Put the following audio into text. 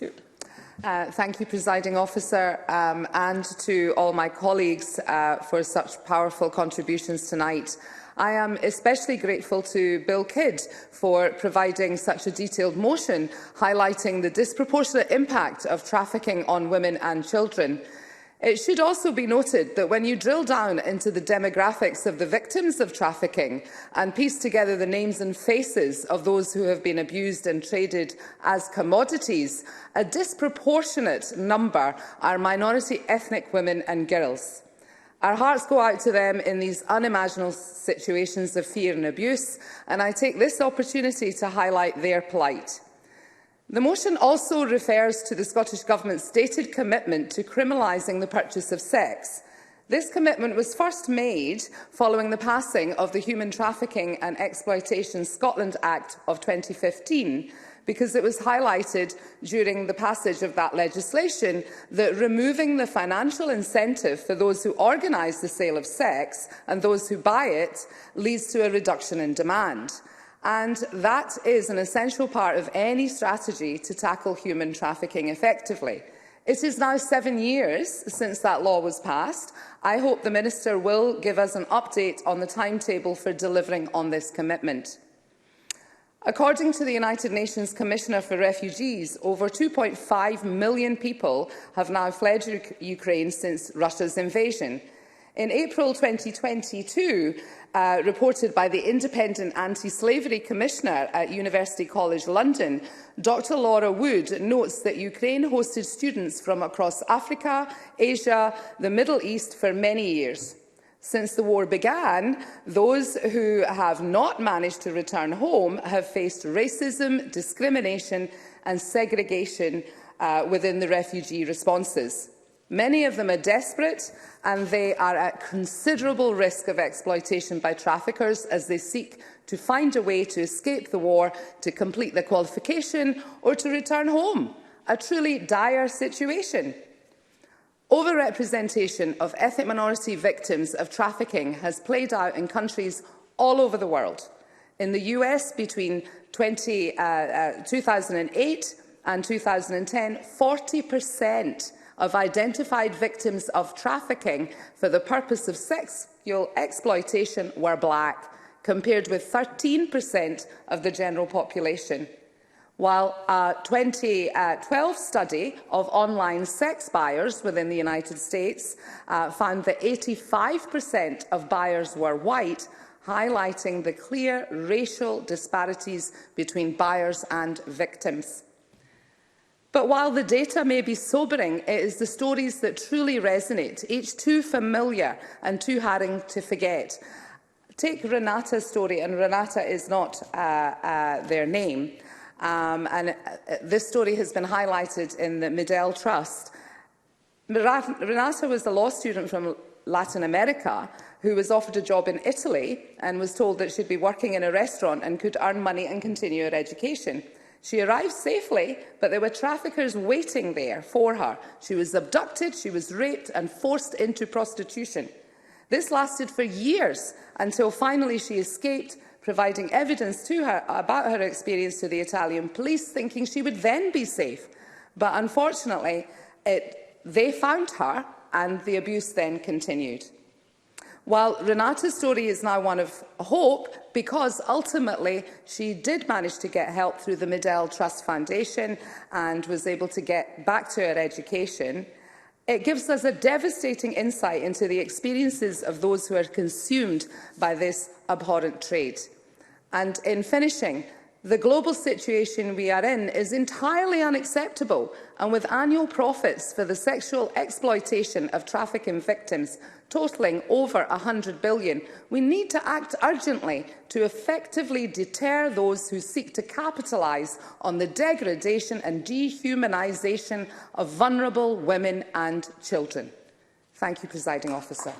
Stewart. Thank you, Presiding Officer, and to all my colleagues for such powerful contributions tonight. I am especially grateful to Bill Kidd for providing such a detailed motion highlighting the disproportionate impact of trafficking on women and children. It should also be noted that when you drill down into the demographics of the victims of trafficking and piece together the names and faces of those who have been abused and traded as commodities, a disproportionate number are minority ethnic women and girls. Our hearts go out to them in these unimaginable situations of fear and abuse, and I take this opportunity to highlight their plight. The motion also refers to the Scottish Government's stated commitment to criminalising the purchase of sex. This commitment was first made following the passing of the Human Trafficking and Exploitation Scotland Act of 2015, because it was highlighted during the passage of that legislation that removing the financial incentive for those who organise the sale of sex and those who buy it leads to a reduction in demand. And that is an essential part of any strategy to tackle human trafficking effectively. It is now 7 years since that law was passed. I hope the Minister will give us an update on the timetable for delivering on this commitment. According to the United Nations Commissioner for Refugees, over 2.5 million people have now fled Ukraine since Russia's invasion. In April 2022, reported by the Independent Anti-Slavery Commissioner at University College London, Dr. Laura Wood notes that Ukraine hosted students from across Africa, Asia, the Middle East for many years. Since the war began, those who have not managed to return home have faced racism, discrimination and segregation within the refugee responses. Many of them are desperate and they are at considerable risk of exploitation by traffickers as they seek to find a way to escape the war, to complete their qualification or to return home. A truly dire situation. Overrepresentation of ethnic minority victims of trafficking has played out in countries all over the world. In the US, between 2008 and 2010, 40% of identified victims of trafficking for the purpose of sexual exploitation were black, compared with 13% of the general population. While a 2012 study of online sex buyers within the United States found that 85% of buyers were white, highlighting the clear racial disparities between buyers and victims. But while the data may be sobering, it is the stories that truly resonate, each too familiar and too harrowing to forget. Take Renata's story, and Renata is not their name. This story has been highlighted in the Medell Trust. Renata was a law student from Latin America who was offered a job in Italy and was told that she'd be working in a restaurant and could earn money and continue her education. She arrived safely, but there were traffickers waiting there for her. She was abducted, she was raped and forced into prostitution. This lasted for years until finally she escaped, providing evidence to her about her experience to the Italian police, thinking she would then be safe. But unfortunately, they found her and the abuse then continued. While Renata's story is now one of hope, because ultimately she did manage to get help through the Medell Trust Foundation and was able to get back to her education, it gives us a devastating insight into the experiences of those who are consumed by this abhorrent trade. And in finishing, the global situation we are in is entirely unacceptable, and with annual profits for the sexual exploitation of trafficking victims totalling over $100 billion, we need to act urgently to effectively deter those who seek to capitalise on the degradation and dehumanisation of vulnerable women and children. Thank you, Presiding Officer.